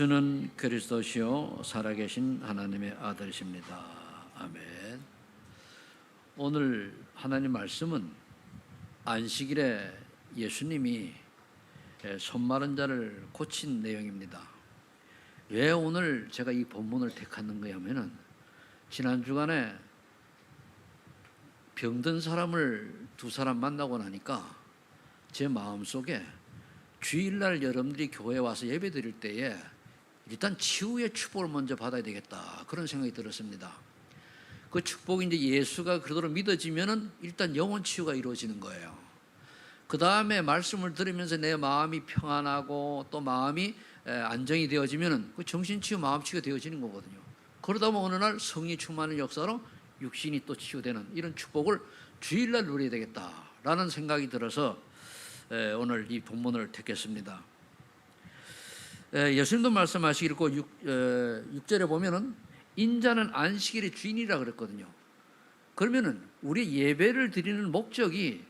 주는 그리스도시요 살아계신 하나님의 아들이십니다. 아멘. 오늘 하나님 말씀은 안식일에 예수님이 손 마른 자를 고친 내용입니다. 왜 오늘 제가 이 본문을 택했는가 하면은 지난 주간에 병든 사람을 두 사람 만나고 나니까 제 마음속에 주일날 여러분들이 교회에 와서 예배 드릴 때에 일단 치유의 축복을 먼저 받아야 되겠다, 그런 생각이 들었습니다. 그 축복이 이제 예수가 그대로 믿어지면은 일단 영혼 치유가 이루어지는 거예요. 그 다음에 말씀을 들으면서 내 마음이 평안하고 또 마음이 안정이 되어지면은 그 정신 치유, 마음 치유가 되어지는 거거든요. 그러다 보면 어느 날 성이 충만한 역사로 육신이 또 치유되는 이런 축복을 주일날 누려야 되겠다라는 생각이 들어서 오늘 이 본문을 택했습니다. 예수님도 말씀하시기를 6절에 보면은 인자는 안식일의 주인이라 그랬거든요. 그러면은 우리 예배를 드리는 목적이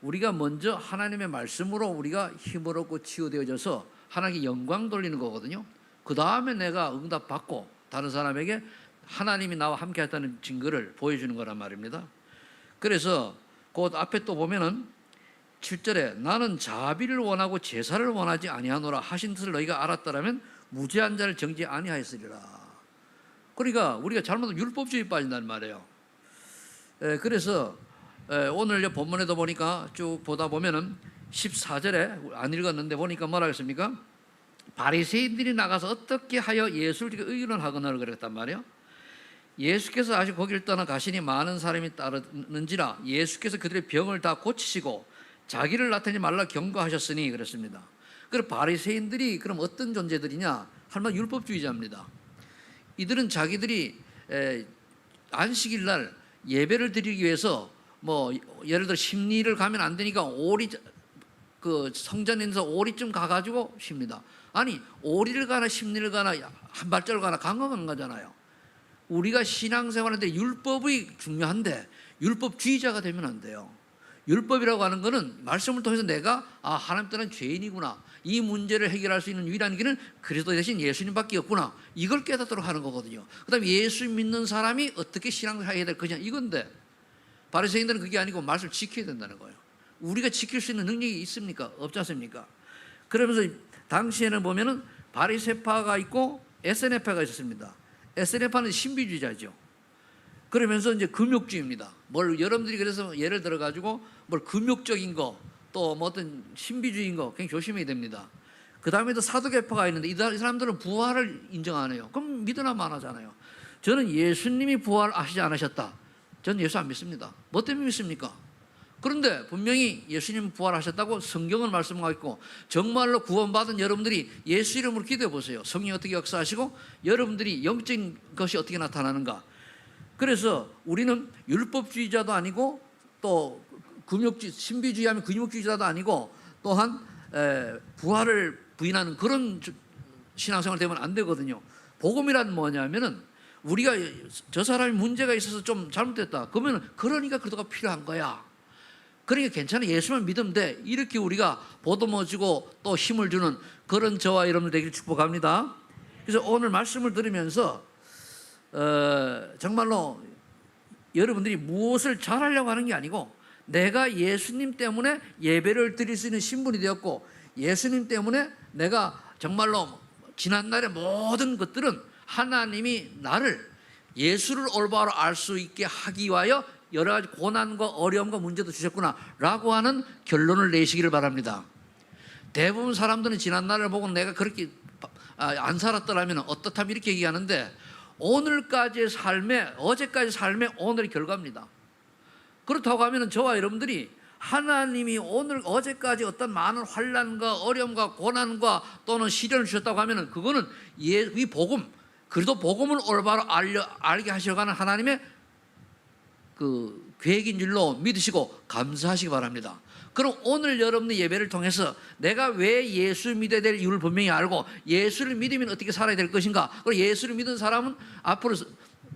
우리가 먼저 하나님의 말씀으로 우리가 힘을 얻고 치유되어져서 하나님께 영광 돌리는 거거든요. 그 다음에 내가 응답 받고 다른 사람에게 하나님이 나와 함께 했다는 증거를 보여주는 거란 말입니다. 그래서 그 앞에 또 보면은 7절에 나는 자비를 원하고 제사를 원하지 아니하노라 하신 뜻을 너희가 알았더라면 무죄한 자를 정죄 아니하였으리라. 그러니까 우리가 잘못하면 율법주의 빠진단 말이에요. 그래서 오늘 본문에도 보니까 쭉 보다 보면은 14절에 안 읽었는데 보니까 뭐라 했습니까? 바리새인들이 나가서 어떻게 하여 예수를 의논하거나를 그랬단 말이에요. 예수께서 아직 거기를 떠나 가시니 많은 사람이 따르는지라 예수께서 그들의 병을 다 고치시고 자기를 나타내지 말라 경고하셨으니 그랬습니다. 그럼 바리새인들이 그럼 어떤 존재들이냐? 할말 율법주의자입니다. 이들은 자기들이 안식일 날 예배를 드리기 위해서 뭐 예를 들어 심리를 가면 안 되니까 오리 그 성전에서 오리쯤 가가지고 쉽니다. 아니 오리를 가나 심리를 가나 한 발자국 가나 관광 가잖아요. 우리가 신앙생활하는데 율법이 중요한데 율법주의자가 되면 안 돼요. 율법이라고 하는 것은 말씀을 통해서 내가 하나님 때는 죄인이구나, 이 문제를 해결할 수 있는 유일한 길은 그리스도 대신 예수님밖에 없구나, 이걸 깨닫도록 하는 거거든요. 그 다음에 예수 믿는 사람이 어떻게 신앙을 해야 될 거냐, 이건데 바리새인들은 그게 아니고 말씀을 지켜야 된다는 거예요. 우리가 지킬 수 있는 능력이 있습니까? 없지 않습니까? 그러면서 당시에는 보면은 바리새파가 있고 에세네파가 있었습니다. 에세네파는 신비주의자죠. 그러면서 이제 금욕주의입니다. 뭘 여러분들이 그래서 예를 들어 가지고 뭘 금욕적인 거 또 뭐 어떤 신비주의인 거 굉장히 조심해야 됩니다. 그 다음에도 사두개파가 있는데 이 사람들은 부활을 인정 안 해요. 그럼 믿으나 마나잖아요. 저는 예수님이 부활하시지 않으셨다, 저는 예수 안 믿습니다. 뭐 때문에 믿습니까? 그런데 분명히 예수님 부활하셨다고 성경은 말씀하고 있고 정말로 구원받은 여러분들이 예수 이름으로 기도해 보세요. 성령이 어떻게 역사하시고 여러분들이 영적인 것이 어떻게 나타나는가. 그래서 우리는 율법주의자도 아니고 또 금욕주의, 신비주의하면 금욕주의자도 아니고 또한 부활을 부인하는 그런 신앙생활 되면 안 되거든요. 복음이란 뭐냐면은 우리가 저 사람이 문제가 있어서 좀 잘못됐다 그러면 그러니까 그도가 필요한 거야. 그러니까 괜찮아, 예수만 믿으면 돼, 이렇게 우리가 보듬어주고 또 힘을 주는 그런 저와 여러분들 되기를 축복합니다. 그래서 오늘 말씀을 들으면서 정말로 여러분들이 무엇을 잘하려고 하는 게 아니고 내가 예수님 때문에 예배를 드릴 수 있는 신분이 되었고 예수님 때문에 내가 정말로 지난날의 모든 것들은 하나님이 나를 예수를 올바로 알 수 있게 하기 위하여 여러 가지 고난과 어려움과 문제도 주셨구나 라고 하는 결론을 내시기를 바랍니다. 대부분 사람들은 지난날을 보고 내가 그렇게 안 살았더라면 어떻다면 이렇게 얘기하는데 오늘까지의 삶에, 어제까지의 삶의 오늘의 결과입니다. 그렇다고 하면 저와 여러분들이 하나님이 오늘 어제까지 어떤 많은 환난과 어려움과 고난과 또는 시련을 주셨다고 하면 그거는 이 복음, 그래도 복음을 올바로 알게 하시려고 하는 하나님의 그 계획인 줄로 믿으시고 감사하시기 바랍니다. 그럼 오늘 여러분의 예배를 통해서 내가 왜 예수 믿어야 될 이유를 분명히 알고 예수를 믿으면 어떻게 살아야 될 것인가, 그리고 예수를 믿은 사람은 앞으로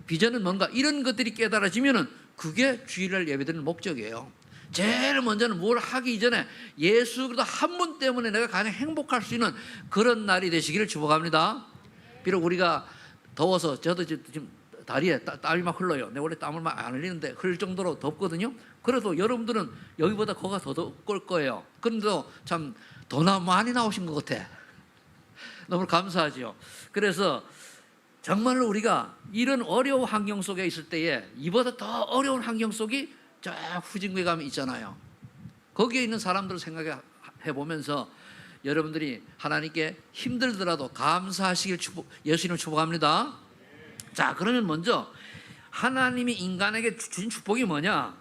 비전은 뭔가, 이런 것들이 깨달아지면은 그게 주일날 예배드리는 목적이에요. 제일 먼저는 뭘 하기 이전에 예수 그리스도 한 분 때문에 내가 가장 행복할 수 있는 그런 날이 되시기를 축복합니다. 비록 우리가 더워서 저도 지금 다리에 땀이 막 흘러요. 내가 원래 땀을 막 안 흘리는데 흘릴 정도로 덥거든요. 그래도 여러분들은 여기보다 거가 더 덥을 거예요. 그런데도 참 더 많이 나오신 것 같아. 너무 감사하죠. 그래서 정말로 우리가 이런 어려운 환경 속에 있을 때에 이보다 더 어려운 환경 속이 저 후진국에 가면 있잖아요. 거기에 있는 사람들을 생각해 보면서 여러분들이 하나님께 힘들더라도 감사하시길 예수님을 축복합니다. 자, 그러면 먼저 하나님이 인간에게 주신 축복이 뭐냐?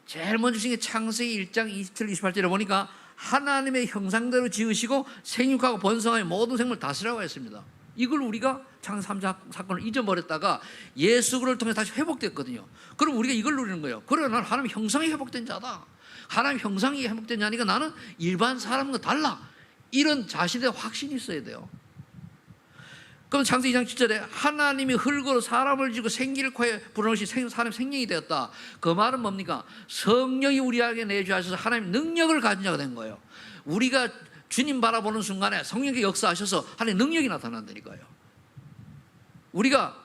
제일 먼저 주신 게 창세기 1장 27, 28절에 보니까 하나님의 형상대로 지으시고 생육하고 번성하여 모든 생물 다스리라고 했습니다. 이걸 우리가 창세 3장 사건을 잊어버렸다가 예수 그를 통해 다시 회복됐거든요. 그럼 우리가 이걸 누리는 거예요. 그래, 나는 하나님의 형상이 회복된 자다. 하나님의 형상이 회복된 자니까 나는 일반 사람과 달라. 이런 자신의 확신이 있어야 돼요. 그럼 창세기 2장 7절에 하나님이 흙으로 사람을 지고 생기를 코에 불어넣으시 사람 생명이 되었다. 그 말은 뭡니까? 성령이 우리에게 내주하셔서 하나님 능력을 가진 자가 된 거예요. 우리가 주님 바라보는 순간에 성령이 역사하셔서 하나님 능력이 나타난다니까요. 우리가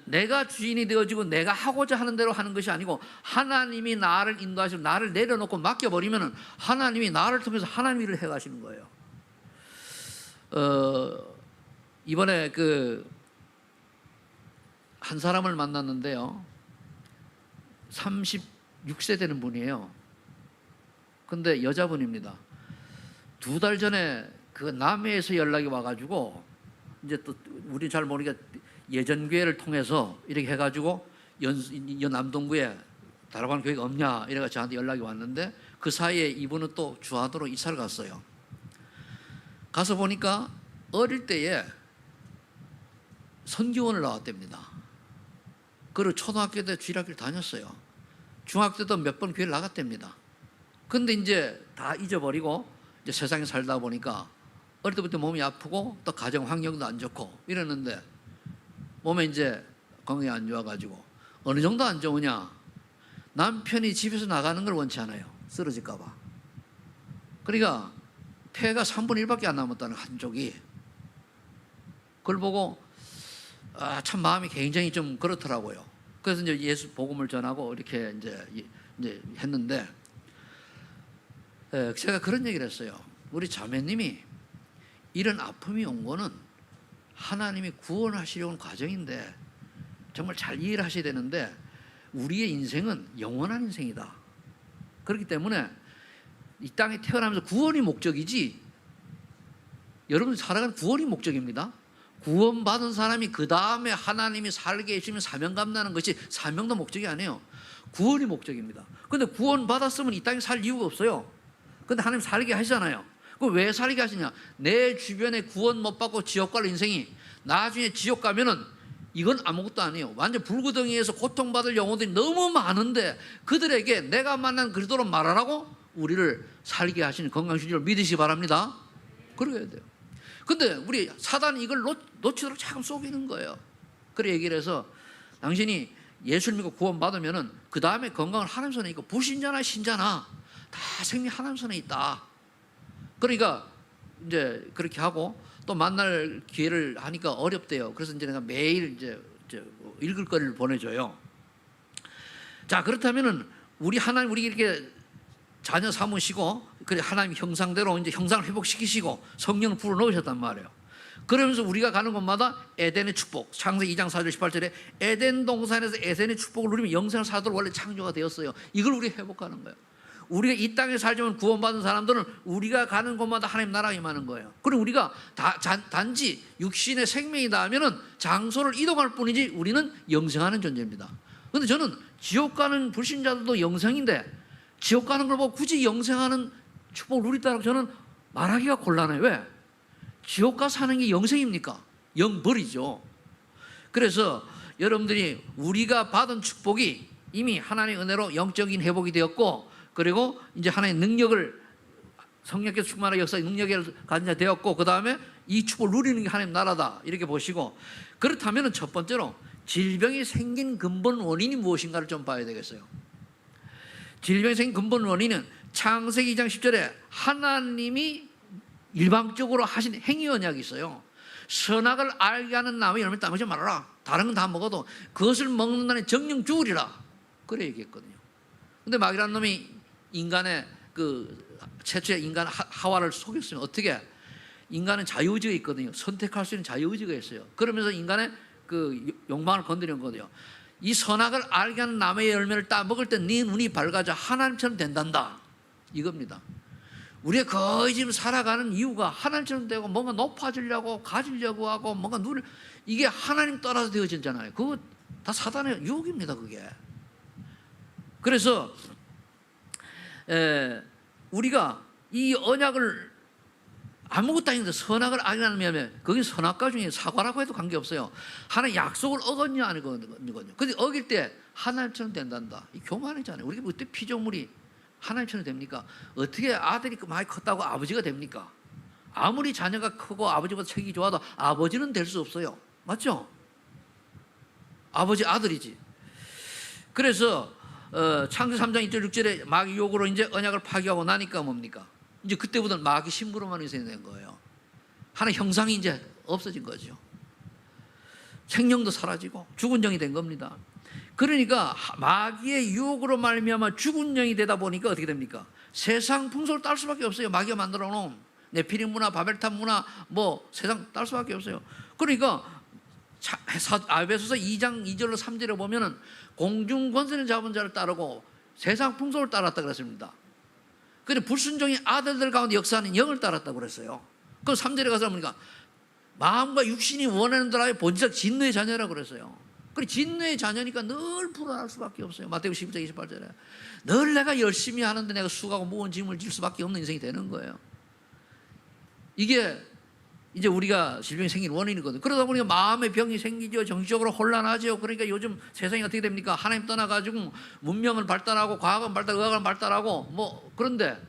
내가 주인이 되어지고 내가 하고자 하는 대로 하는 것이 아니고 하나님이 나를 인도하시고 나를 내려놓고 맡겨버리면 하나님이 나를 통해서 하나님 일을 해가시는 거예요. 이번에 한 사람을 만났는데요, 36세 되는 분이에요. 근데 여자분입니다. 2달 전에 그 남해에서 연락이 와가지고, 이제 또 우리 잘 모르니까 예전 교회를 통해서 이렇게 해가지고 남동구에 다락방 교회가 없냐 이래가 저한테 연락이 왔는데, 그 사이에 이분은 또 주하도로 이사를 갔어요. 가서 보니까 어릴 때에 선교원을 나왔답니다. 그리고 초등학교 때 주일학교를 다녔어요. 중학교 때도 몇 번 교회를 나갔답니다. 근데 이제 다 잊어버리고 이제 세상에 살다 보니까 어릴 때부터 몸이 아프고 또 가정 환경도 안 좋고 이랬는데 몸에 이제 건강이 안 좋아가지고 어느 정도 안 좋으냐, 남편이 집에서 나가는 걸 원치 않아요. 쓰러질까 봐. 그러니까 폐가 3분의 1밖에 안 남았다는, 한쪽이. 그걸 보고 참 마음이 굉장히 좀 그렇더라고요. 그래서 이제 예수 복음을 전하고 이렇게 이제 했는데, 제가 그런 얘기를 했어요. 우리 자매님이 이런 아픔이 온 거는 하나님이 구원하시려는 과정인데 정말 잘 이해를 하셔야 되는데, 우리의 인생은 영원한 인생이다. 그렇기 때문에 이 땅에 태어나면서 구원이 목적이지, 여러분 살아가는 구원이 목적입니다. 구원받은 사람이 그 다음에 하나님이 살게 해주면 사명 감당하는 것이 사명도 목적이 아니에요. 구원이 목적입니다. 근데 구원받았으면 이 땅에 살 이유가 없어요. 근데 하나님 살게 하시잖아요. 그럼 왜 살게 하시냐? 내 주변에 구원 못 받고 지옥 갈 인생이 나중에 지옥 가면은 이건 아무것도 아니에요. 완전 불구덩이에서 고통받을 영혼들이 너무 많은데 그들에게 내가 만난 그리스도로 말하라고 우리를 살게 하시는 건강주신 줄 믿으시기 바랍니다. 그래야 돼요. 근데 우리 사단이 이걸 놓치도록 자꾸 속이는 거예요. 그래 얘기를 해서, 당신이 예수를 믿고 구원받으면은 그 다음에 건강을 하나님 손에 있고, 불신자나 신자나 다 생명 하나님 손에 있다. 그러니까 이제 그렇게 하고 또 만날 기회를 하니까 어렵대요. 그래서 이제 내가 매일 이제 읽을 거리를 보내줘요. 자, 그렇다면은 우리 하나님, 우리 이렇게 자녀 삼으시고, 그래 하나님 형상대로 이제 형상을 회복시키시고 성령을 불어 넣으셨단 말이에요. 그러면서 우리가 가는 곳마다 에덴의 축복, 창세기 2장 4절 18절에 에덴 동산에서 에덴의 축복을 누리면 영생을 살도록 원래 창조가 되었어요. 이걸 우리 회복하는 거예요. 우리가 이 땅에 살지만 구원받은 사람들은 우리가 가는 곳마다 하나님 나라가 임하는 거예요. 그리고 우리가 단지 육신의 생명이 닿으면 장소를 이동할 뿐이지 우리는 영생하는 존재입니다. 그런데 저는 지옥 가는 불신자들도 영생인데 지옥 가는 걸 보고 굳이 영생하는 축복을 누리다라고 저는 말하기가 곤란해요. 왜? 지옥 가서 사는 게 영생입니까? 영벌이죠. 그래서 여러분들이 우리가 받은 축복이 이미 하나님의 은혜로 영적인 회복이 되었고, 그리고 이제 하나님의 능력을, 성령께서 충만한 역사의 능력을 가진 자 되었고, 그 다음에 이 축복을 누리는 게 하나님 나라다 이렇게 보시고, 그렇다면 첫 번째로 질병이 생긴 근본 원인이 무엇인가를 좀 봐야 되겠어요. 질병이 생긴 근본 원인은 창세기 2장 10절에 하나님이 일방적으로 하신 행위 언약이 있어요. 선악을 알게 하는 나무의 열매를 따먹지 말아라. 다른 건 다 먹어도 그것을 먹는 날에 정령 죽으리라. 그래 얘기했거든요. 근데 마귀라는 놈이 인간의 그 최초의 인간 하와를 속였으면 어떻게? 인간은 자유의지가 있거든요. 선택할 수 있는 자유의지가 있어요. 그러면서 인간의 그 욕망을 건드리는 거예요. 이 선악을 알게 하는 나무의 열매를 따 먹을 때 네 눈이 밝아져 하나님처럼 된단다. 이겁니다. 우리가 거의 지금 살아가는 이유가 하나님처럼 되고 뭔가 높아지려고 가지려고 하고 뭔가 눈을 이게 하나님 따라서 되어지잖아요. 그거 다 사단의 유혹입니다. 그게. 그래서 우리가 이 언약을 아무것도 아닌데 선악을 알게 하면 거기 선악과 중에 사과라고 해도 관계없어요. 하나님 약속을 어겼냐 안 어겼냐. 근데 어길 때 하나님처럼 된단다. 이 교만이잖아요. 우리가 그때 피조물이 하나님처럼 됩니까? 어떻게 아들이 많이 컸다고 아버지가 됩니까? 아무리 자녀가 크고 아버지보다 책이 좋아도 아버지는 될 수 없어요. 맞죠? 아버지 아들이지. 그래서 창세기 3장 1절 6절에 마귀 유혹으로 이제 언약을 파기하고 나니까 뭡니까? 이제 그때부터는 마귀 심부름만 인생이 된 거예요. 하나의 형상이 이제 없어진 거죠. 생명도 사라지고 죽은 영이 된 겁니다. 그러니까 마귀의 유혹으로 말미암아 죽은 영이 되다 보니까 어떻게 됩니까? 세상 풍속을 따를 수밖에 없어요. 마귀가 만들어 놓은 네피림 문화, 바벨탑 문화, 뭐 세상 따를 수밖에 없어요. 그러니까 에베소서 2장 2절로 3절에 보면은 공중 권세를 잡은 자를 따르고 세상 풍속을 따랐다 그랬습니다. 근데 불순종의 아들들 가운데 역사하는 영을 따랐다고 그랬어요. 그 3절에 가서 보니까 마음과 육신이 원하는 대로의 본질적 진노의 자녀라고 그랬어요. 그래 진노의 자녀니까 늘 불안할 수밖에 없어요. 마태복음 12장 28절에 늘 내가 열심히 하는데 내가 수고하고 무거운 짐을 질 수밖에 없는 인생이 되는 거예요. 이게 이제 우리가 질병이 생기는 원인이거든요. 그러다 보니까 마음의 병이 생기죠. 정신적으로 혼란하죠. 그러니까 요즘 세상이 어떻게 됩니까? 하나님 떠나가지고 문명은 발달하고 과학은 발달하고 의학은 발달하고 뭐 그런데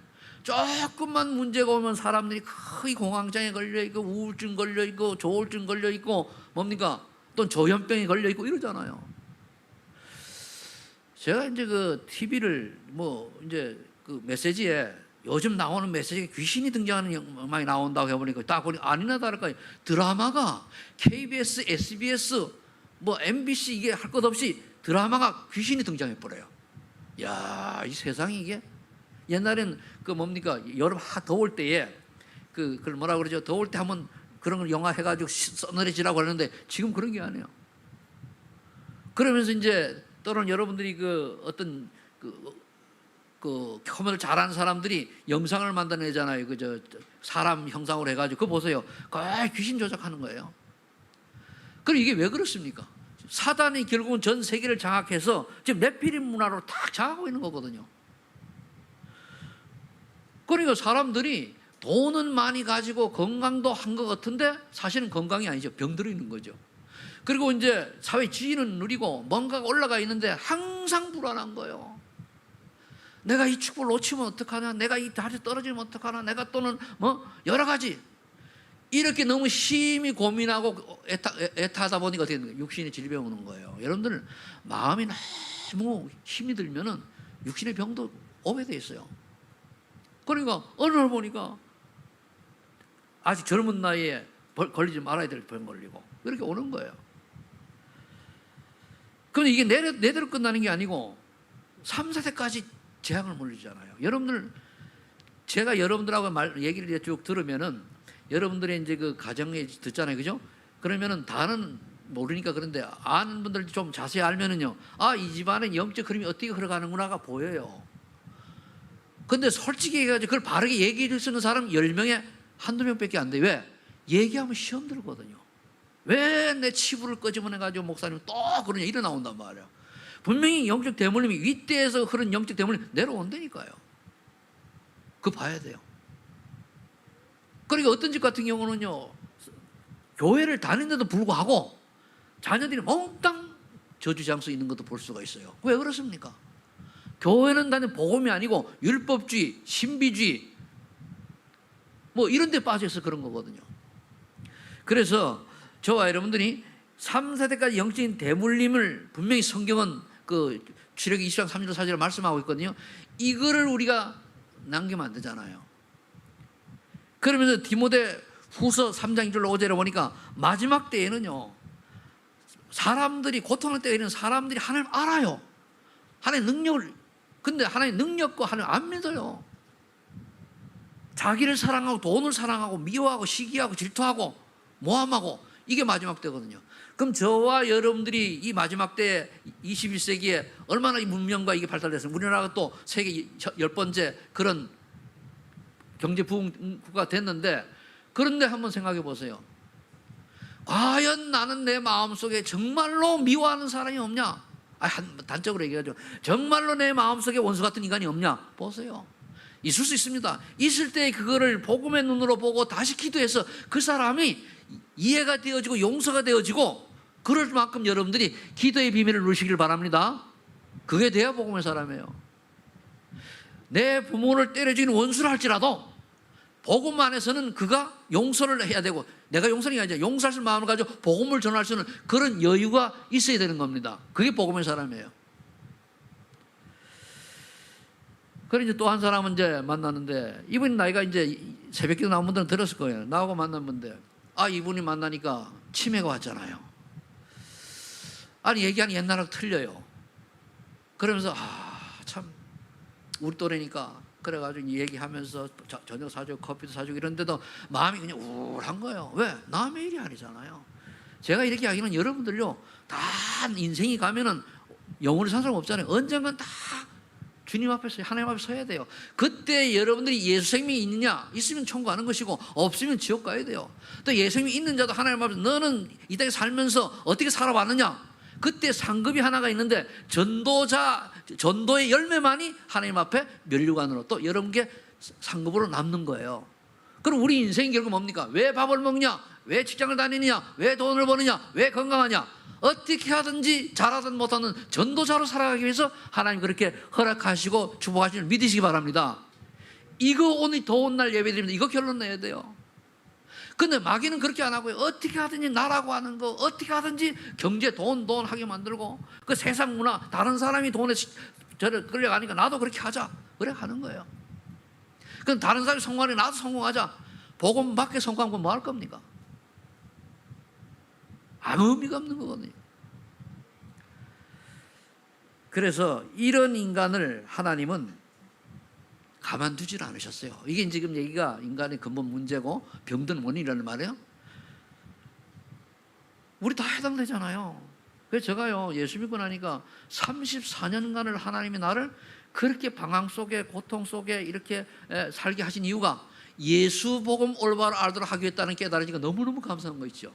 조금만 문제가 오면 사람들이 거의 공황장애 걸려있고 우울증 걸려있고 조울증 걸려있고 뭡니까? 또 조현병이 걸려있고 이러잖아요. 제가 이제 그 TV를 뭐 이제 그 메시지에 요즘 나오는 메시지에 귀신이 등장하는 음악이 나온다고 해보니까 딱 보니까 아니나 다를까 드라마가 KBS, SBS, 뭐 MBC 이게 할 것 없이 드라마가 귀신이 등장해버려요. 야, 이 세상이 이게 옛날엔 그 뭡니까 여름 더울 때에 그걸 뭐라 그러죠? 더울 때 한번 그런 걸 영화 해가지고 서늘해지라고 하는데 지금 그런 게 아니에요. 그러면서 이제 또는 여러분들이 그 어떤 그 컴퓨터 잘하는 사람들이 영상을 만들어내잖아요. 그저 사람 형상으로 해가지고 그거 보세요. 거의 귀신 조작하는 거예요. 그럼 이게 왜 그렇습니까? 사단이 결국은 전 세계를 장악해서 지금 네피림 문화로 딱 장악하고 있는 거거든요. 그러니까 사람들이 돈은 많이 가지고 건강도 한 것 같은데 사실은 건강이 아니죠. 병들어 있는 거죠. 그리고 이제 사회 지위는 누리고 뭔가가 올라가 있는데 항상 불안한 거예요. 내가 이 축복을 놓치면 어떡하나, 내가 이 다리 떨어지면 어떡하나, 내가 또는 뭐 여러 가지 이렇게 너무 심히 고민하고 애타하다 보니까 어떻게 되는 거예요? 육신의 질병이 오는 거예요. 여러분들 마음이 너무 힘이 들면은 육신의 병도 오게 돼 있어요. 그러니까 어느 날 보니까 아직 젊은 나이에 걸리지 말아야 될 병 걸리고 이렇게 오는 거예요. 그런데 이게 내대로 끝나는 게 아니고 3, 4대까지 재앙을 물리잖아요. 여러분들 제가 여러분들하고 얘기를 쭉 들으면은 여러분들의 이제 그 가정에 듣잖아요, 그죠? 그러면은 다는 모르니까 그런데 아는 분들 좀 자세히 알면은요, 아, 이 집안의 영적 흐름이 어떻게 흘러가는구나가 보여요. 근데 솔직히 얘기하지 그걸 바르게 얘기해 줄 수 있는 사람 10명에 한두 명밖에 안 돼. 왜? 얘기하면 시험 들거든요. 왜 내 치부를 끄집어내가지고 목사님 또 그러냐 이래 나온단 말이에요. 분명히 영적 대물림이 윗대에서 흐른 영적 대물림이 내려온다니까요. 그거 봐야 돼요. 그러니까 어떤 집 같은 경우는요, 교회를 다니는데도 불구하고 자녀들이 몽땅 저주 장소 있는 것도 볼 수가 있어요. 왜 그렇습니까? 교회는 단지 복음이 아니고 율법주의, 신비주의 뭐 이런 데 빠져서 그런 거거든요. 그래서 저와 여러분들이 3, 4대까지 영적인 대물림을 분명히 성경은 그 출애굽기 20장 3절 4절에 말씀하고 있거든요. 이거를 우리가 남기면 안 되잖아요. 그러면서 디모데 후서 3장 1절로 5절에 보니까 마지막 때에는요, 사람들이 고통할 때에는 사람들이 하나님 알아요. 하나님의 능력을. 근데 하나님의 능력과 하나님 안 믿어요. 자기를 사랑하고 돈을 사랑하고 미워하고 시기하고 질투하고 모함하고, 이게 마지막 때거든요. 그럼 저와 여러분들이 이 마지막 때 21세기에 얼마나 이 문명과 이게 발달됐어요. 우리나라가 또 세계 10번째 그런 경제 부흥국가 됐는데, 그런데 한번 생각해 보세요. 과연 나는 내 마음속에 정말로 미워하는 사람이 없냐? 단적으로 얘기하죠. 정말로 내 마음속에 원수 같은 인간이 없냐? 보세요. 있을 수 있습니다. 있을 때 그거를 복음의 눈으로 보고 다시 기도해서 그 사람이 이해가 되어지고 용서가 되어지고, 그럴 만큼 여러분들이 기도의 비밀을 누리시길 바랍니다. 그게 돼야 복음의 사람이에요. 내 부모를 때려 죽이는 원수를 할지라도 복음 안에서는 그가 용서를 해야 되고, 내가 용서를 해야지, 용서할 수 있는 마음을 가지고 복음을 전할 수 있는 그런 여유가 있어야 되는 겁니다. 그게 복음의 사람이에요. 그래 이제 또 한 사람은 이제 만나는데, 이분이 나이가 이제 새벽기도 나온 분들은 들었을 거예요. 나하고 만난 분인데, 이분이 만나니까 치매가 왔잖아요. 아니 얘기하는 옛날하고 틀려요. 그러면서 참 우리 또래니까, 그래가지고 얘기하면서 저녁 사주고 커피도 사주고 이런데도 마음이 그냥 우울한 거예요. 왜? 남의 일이 아니잖아요. 제가 이렇게 하기는, 여러분들요, 다 인생이 가면은 영원히 산 사람 없잖아요. 언젠간 다 주님 앞에 하나님 앞에 서야 돼요. 그때 여러분들이 예수 생명이 있느냐? 있으면 천국 가는 것이고, 없으면 지옥 가야 돼요. 또 예수 생명이 있는 자도 하나님 앞에, 너는 이 땅에 살면서 어떻게 살아왔느냐? 그때 상급이 하나가 있는데, 전도의 열매만이 하나님 앞에 면류관으로 또 여러분께 상급으로 남는 거예요. 그럼 우리 인생이 결국 뭡니까? 왜 밥을 먹냐? 왜 직장을 다니느냐? 왜 돈을 버느냐? 왜 건강하냐? 어떻게 하든지 잘하든 못하든 전도자로 살아가기 위해서 하나님 그렇게 허락하시고 축복하시는 줄 믿으시기 바랍니다. 이거 오늘 더운 날 예배드립니다. 이거 결론 내야 돼요. 근데 마귀는 그렇게 안 하고요. 어떻게 하든지 나라고 하는 거, 어떻게 하든지 경제 돈 하게 만들고, 그 세상 문화, 다른 사람이 돈에 저를 끌려가니까 나도 그렇게 하자, 그래 하는 거예요. 그럼 다른 사람이 성공하니 나도 성공하자. 복음 밖에 성공하면 뭐 할 겁니까? 아무 의미가 없는 거거든요. 그래서 이런 인간을 하나님은 가만두질 않으셨어요. 이게 지금 얘기가 인간의 근본 문제고 병든 원인이라는 말이에요. 우리 다 해당되잖아요. 그래서 제가요, 예수 믿고 나니까 34년간을 하나님이 나를 그렇게 방황 속에, 고통 속에 이렇게 살게 하신 이유가 예수 복음 올바로 알도록 하기 위해서는 깨달으니까 너무너무 감사한 거 있죠.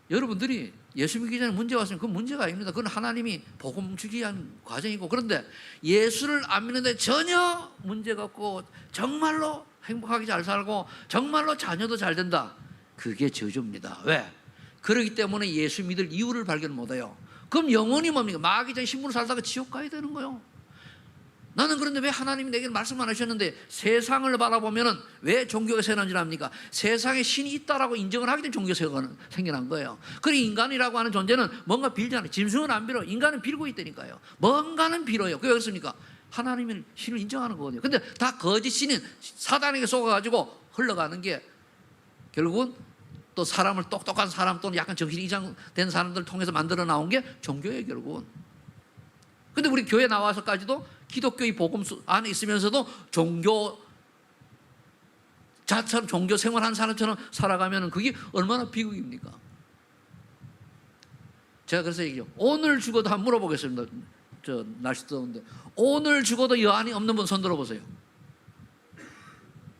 여러분들이 예수 믿기 전에 문제 왔으면 그건 문제가 아닙니다. 그건 하나님이 복음 주기 위한 과정이고, 그런데 예수를 안 믿는데 전혀 문제가 없고 정말로 행복하게 잘 살고 정말로 자녀도 잘 된다, 그게 저주입니다. 왜? 그렇기 때문에 예수 믿을 이유를 발견 못해요. 그럼 영원히 뭡니까? 마귀 전 신분을 살다가 지옥 가야 되는 거예요. 나는 그런데 왜 하나님이 내게 말씀 안 하셨는데, 세상을 바라보면은 왜 종교가 생겨난 줄 압니까? 세상에 신이 있다라고 인정을 하기 때문에 종교가 생겨난 거예요. 그리고 인간이라고 하는 존재는 뭔가 빌잖아요. 짐승은 안 빌어. 인간은 빌고 있다니까요. 뭔가는 빌어요. 그게 왜 그렇습니까? 하나님은 신을 인정하는 거거든요. 근데 다 거짓 신인 사단에게 속아가지고 흘러가는 게 결국은 또 사람을, 똑똑한 사람 또는 약간 정신이 이상된 사람들을 통해서 만들어 나온 게 종교예요, 결국은. 근데 우리 교회 나와서까지도 기독교의 복음 안에 있으면서도 종교 자처럼, 종교 생활한 사람처럼 살아가면 그게 얼마나 비극입니까? 제가 그래서 얘기해요. 오늘 죽어도 한번 물어보겠습니다. 저 날씨 더운데, 오늘 죽어도 여한이 없는 분 손 들어보세요.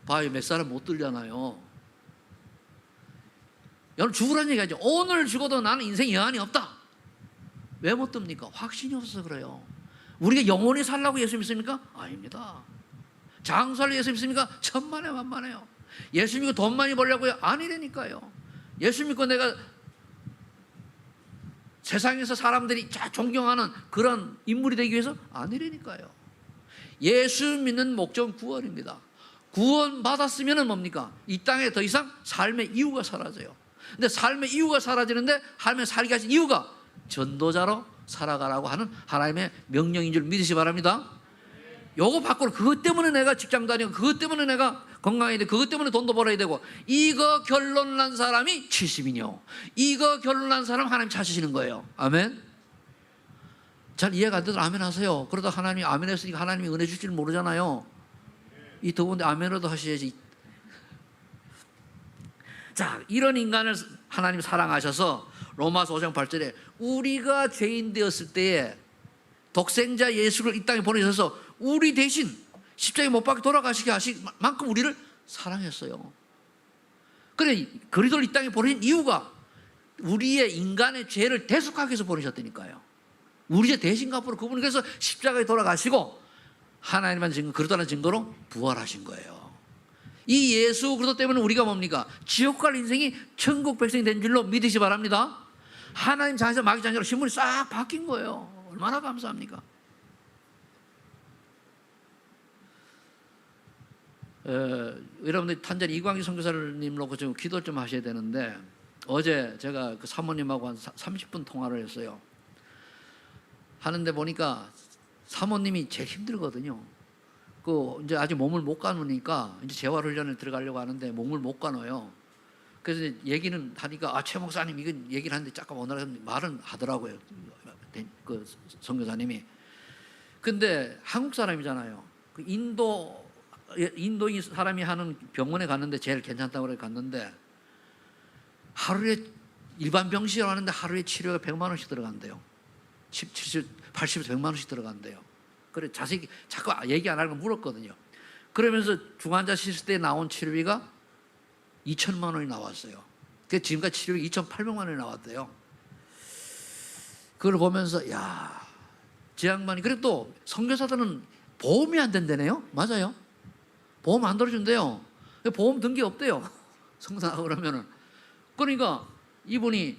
봐요, 몇 사람 못 들잖아요. 여러분 죽으라는 얘기하죠. 오늘 죽어도 나는 인생에 여한이 없다. 왜 못 듭니까? 확신이 없어서 그래요. 우리가 영원히 살라고 예수 믿습니까? 아닙니다. 장사를 예수 믿습니까? 천만에 만만해요. 예수 믿고 돈 많이 벌려고요? 아니라니까요. 예수 믿고 내가 세상에서 사람들이 존경하는 그런 인물이 되기 위해서? 아니라니까요. 예수 믿는 목적은 구원입니다. 구원 받았으면 뭡니까? 이 땅에 더 이상 삶의 이유가 사라져요. 근데 삶의 이유가 사라지는데, 삶에 살게 하신 이유가 전도자로 살아가라고 하는 하나님의 명령인 줄 믿으시기 바랍니다. 요거 밖으로 그것 때문에 내가 직장 다니고 그것 때문에 내가 건강해야 돼. 그것 때문에 돈도 벌어야 되고 이거 결론 난 사람이 70이요. 이거 결론 난 사람 하나님 찾으시는 거예요. 아멘. 잘 이해가 안 되더라 아멘 하세요. 그러다 하나님이 아멘 했으니까 하나님이 은혜 줄 줄 모르잖아요. 이 더운데 아멘으로도 하셔야지. 자, 이런 인간을 하나님 사랑하셔서 로마서 5장 8절에 우리가 죄인 되었을 때에 독생자 예수를 이 땅에 보내셔서 우리 대신 십자가에 못 박혀 돌아가시게 하실 만큼 우리를 사랑했어요. 그래 그리스도를 이 땅에 보내신 이유가 우리의 인간의 죄를 대속하기 위해서 보내셨다니까요. 우리의 대신값으로 그분이 그래서 십자가에 돌아가시고 하나님한 증거, 그리스도라는 증거로 부활하신 거예요. 이 예수 그리스도 때문에 우리가 뭡니까? 지옥 갈 인생이 천국 백성이 된 줄로 믿으시 바랍니다. 하나님 자녀 마귀 자녀로 신분이 싹 바뀐 거예요. 얼마나 감사합니까? 여러분들 탄자니 이광기 선교사님 놓고 좀 기도 좀 하셔야 되는데 어제 제가 그 사모님하고 한 30분 통화를 했어요. 하는데 보니까 사모님이 제일 힘들거든요. 그 이제 아직 몸을 못 가누니까 이제 재활훈련을 들어가려고 하는데 몸을 못 가눠요. 그래서 이제 얘기는 하니까 최 목사님 이건 얘기를 하는데 잠깐 오늘 말은 하더라고요. 그 선교사님이. 근데 한국 사람이잖아요. 그 인도인 사람이 하는 병원에 갔는데 제일 괜찮다고 그래 갔는데 하루에 일반 병실을 하는데 하루에 치료가 100만 원씩 들어간대요. 70, 80, 100만 원씩 들어간대요. 그래 자세히 자꾸 얘기 안 하려고 물었거든요. 그러면서 중환자 실습 때 나온 치료비가 2천만 원이 나왔어요. 그 지금까지 치료비 2,800만 원이 나왔대요. 그걸 보면서 야, 제 양반이 그리고 또 선교사들은 보험이 안 된다네요. 맞아요? 보험 안 들어준대요. 보험 등기 없대요. 선교사 그러면은 그러니까 이분이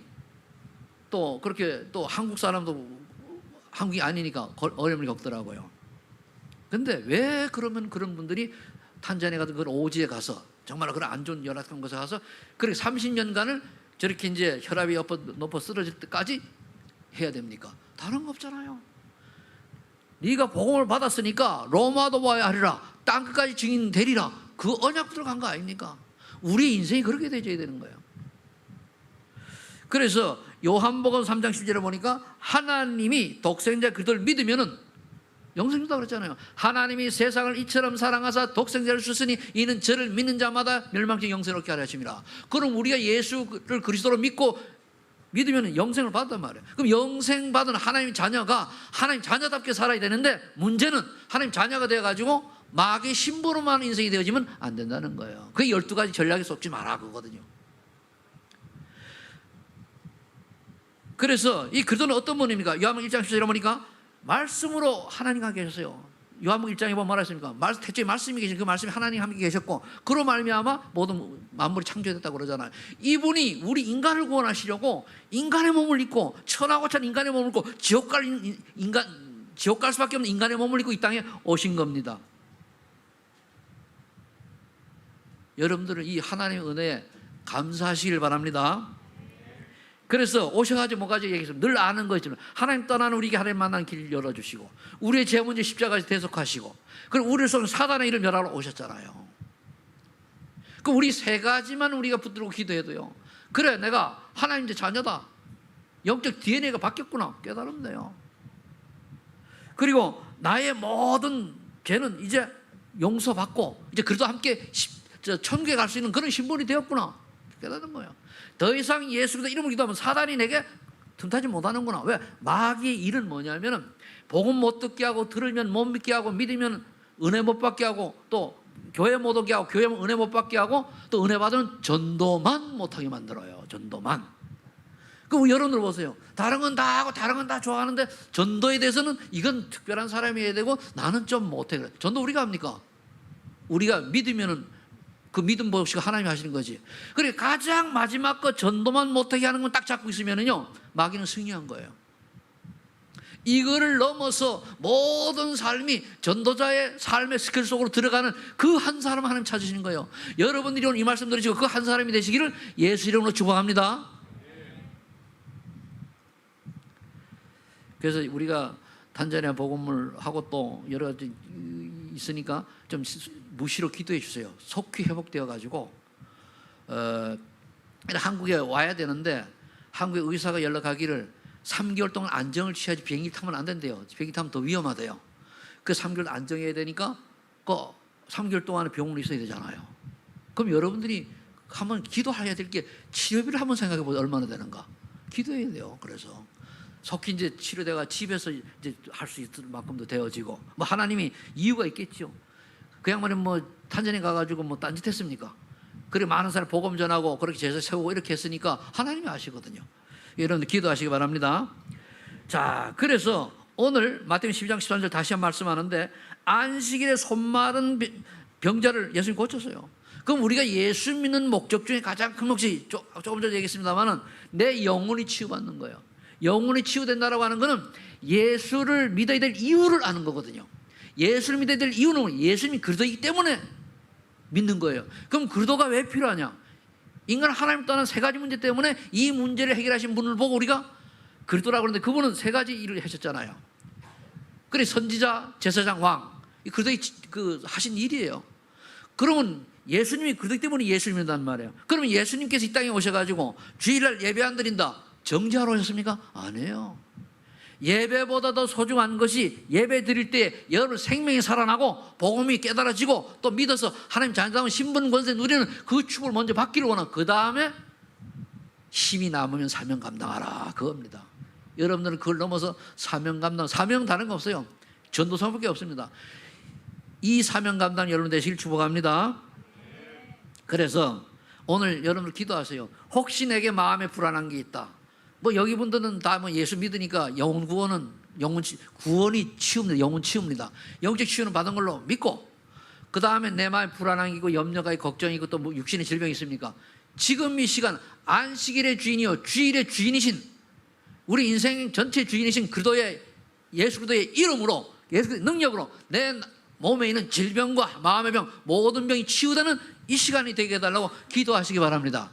또 그렇게 또 한국 사람도 한국이 아니니까 어려움을 겪더라고요. 근데 왜 그러면 그런 분들이 탄자니아 같은 그런 오지에 가서 정말 그런 안 좋은 열악한 곳에 가서 그렇게 30년간을 저렇게 이제 혈압이 높아 쓰러질 때까지 해야 됩니까? 다른 거 없잖아요. 네가 복음을 받았으니까 로마도 와야 하리라 땅 끝까지 증인 되리라 그 언약 들어간 거 아닙니까? 우리 인생이 그렇게 되어야 되는 거예요. 그래서 요한복음 3장 10절에 보니까 하나님이 독생자 그리스도를 믿으면은 영생 준다고 그랬잖아요. 하나님이 세상을 이처럼 사랑하사 독생자를 주시니 이는 저를 믿는 자마다 멸망치 영생을 얻게 하려 하심이라. 그럼 우리가 예수를 그리스도로 믿으면 영생을 받단 말이에요. 그럼 영생 받은 하나님 자녀가 하나님 자녀답게 살아야 되는데 문제는 하나님 자녀가 되어가지고 마귀의 신부로만 인생이 되어지면 안 된다는 거예요. 그게 12가지 전략에 속지 마라 그거거든요. 그래서 이 그리스도는 어떤 분입니까? 요한복음 1장 10절에 보니까 말씀으로 하나님과 함께 계셨어요. 요한복음 1장에 보면 뭐라 했습니까? 태초에 말씀이 계신 그 말씀이 하나님 함께 계셨고 그로 말미암아 모든 만물이 창조됐다고 그러잖아요. 이분이 우리 인간을 구원하시려고 인간의 몸을 입고 천하고 천 인간의 몸을 입고 지옥 갈 수밖에 없는 인간의 몸을 입고 이 땅에 오신 겁니다. 여러분들은 이 하나님의 은혜에 감사하시길 바랍니다. 그래서 오셔가지고 뭐가지 얘기했습니다. 늘 아는 거 있지만 하나님 떠나는 우리에게 하나님 만나는 길을 열어주시고 우리의 죄 문제 십자가에서 대속하시고 그리고 우리를 쏘는 사단의 일을 멸하러 오셨잖아요. 그 우리 세 가지만 우리가 붙들고 기도해도요. 그래 내가 하나님의 자녀다. 영적 DNA가 바뀌었구나. 깨달으면 돼요. 그리고 나의 모든 죄는 이제 용서받고 이제 그래도 함께 천국에 갈 수 있는 그런 신분이 되었구나. 깨닫는 거예요. 더 이상 예수 그리스도 이름을 기도하면 사단이 내게 틈타지 못하는구나. 왜? 마귀의 일은 뭐냐면은 복음 못 듣게 하고 들으면 못 믿게 하고 믿으면 은혜 못 받게 하고 또 교회 못 오게 하고 교회 은혜 못 받게 하고 또 은혜 받으면 전도만 못하게 만들어요. 전도만. 그럼 여러분들 보세요. 다른 건 다 하고 다른 건 다 좋아하는데 전도에 대해서는 이건 특별한 사람이어야 되고 나는 좀 못해. 그래. 전도 우리가 합니까? 우리가 믿으면은 그 믿음 법칙을 하나님이 하시는 거지. 그래 가장 마지막 거 전도만 못하게 하는 건 딱 잡고 있으면은요 마귀는 승리한 거예요. 이거를 넘어서 모든 삶이 전도자의 삶의 스킬 속으로 들어가는 그 한 사람 하나님 찾으시는 거예요. 여러분들이 오늘 이 말씀 들으시고 그 한 사람이 되시기를 예수 이름으로 축복합니다. 그래서 우리가 탄자니아 복음을 하고 또 여러 가지 있으니까 좀 무시로 기도해 주세요. 속히 회복되어 가지고 한국에 와야 되는데 한국의 의사가 연락하기를 3개월 동안 안정을 취하지 비행기 타면 안 된대요. 비행기 타면 더 위험하대요. 그 3개월 안정해야 되니까 그 3개월 동안에 병원에 있어야 되잖아요. 그럼 여러분들이 한번 기도해야 될 게 치료비를 한번 생각해 보세요. 얼마나 되는가. 기도해야 돼요. 그래서 속히 이제 치료대가 집에서 이제 할 수 있을 만큼도 되어지고, 뭐 하나님이 이유가 있겠죠. 그 양반이 뭐 탄자니아 가가지고 뭐 딴짓했습니까? 그래 많은 사람 복음 전하고 그렇게 제사 세우고 이렇게 했으니까 하나님이 아시거든요. 여러분들 기도하시기 바랍니다. 자, 그래서 오늘 마태복음 12장 13절 다시 한 번 말씀하는데 안식일에 손마른 병자를 예수님이 고쳤어요. 그럼 우리가 예수 믿는 목적 중에 가장 큰 몫이 조금 전에 얘기했습니다만은 내 영혼이 치유받는 거예요. 영혼이 치유된다라고 하는 것은 예수를 믿어야 될 이유를 아는 거거든요. 예수를 믿어야 될 이유는 예수님이 그리스도이기 때문에 믿는 거예요. 그럼 그리스도가 왜 필요하냐? 인간 하나님 떠난 세 가지 문제 때문에 이 문제를 해결하신 분을 보고 우리가 그리스도라고 그러는데 그분은 세 가지 일을 하셨잖아요. 그래 선지자, 제사장, 왕. 그리스도의 그 하신 일이에요. 그러면 예수님이 그리스도 때문에 예수를 믿는단 말이에요. 그러면 예수님께서 이 땅에 오셔가지고 주일날 예배 안 드린다. 정죄하러 오셨습니까? 아니에요. 예배보다 더 소중한 것이 예배 드릴 때 여러분 생명이 살아나고 복음이 깨달아지고 또 믿어서 하나님 자녀다운 신분 권세 누리는 그 축을 먼저 받기를 원하고 그 다음에 힘이 남으면 사명 감당하라 그겁니다. 여러분들은 그걸 넘어서 사명 감당, 사명 다른 거 없어요. 전도사밖에 없습니다. 이 사명 감당 여러분 되시길 축복합니다. 그래서 오늘 여러분들 기도하세요. 혹시 내게 마음에 불안한 게 있다. 뭐 여기 분들은 다 뭐 예수 믿으니까 영혼 구원은 구원이 치유입니다. 영혼 치유입니다. 영적 치유는 받은 걸로 믿고 그 다음에 내 마음에 불안한 게 있고 염려가 있고 걱정이 있고 또 뭐 육신의 질병이 있습니까? 지금 이 시간 안식일의 주인이요 주일의 주인이신 우리 인생 전체 주인이신 그리스도의 예수 그리스도의 이름으로 예수 그리스도의 능력으로 내 몸에 있는 질병과 마음의 병 모든 병이 치유되는 이 시간이 되게 해달라고 기도하시기 바랍니다.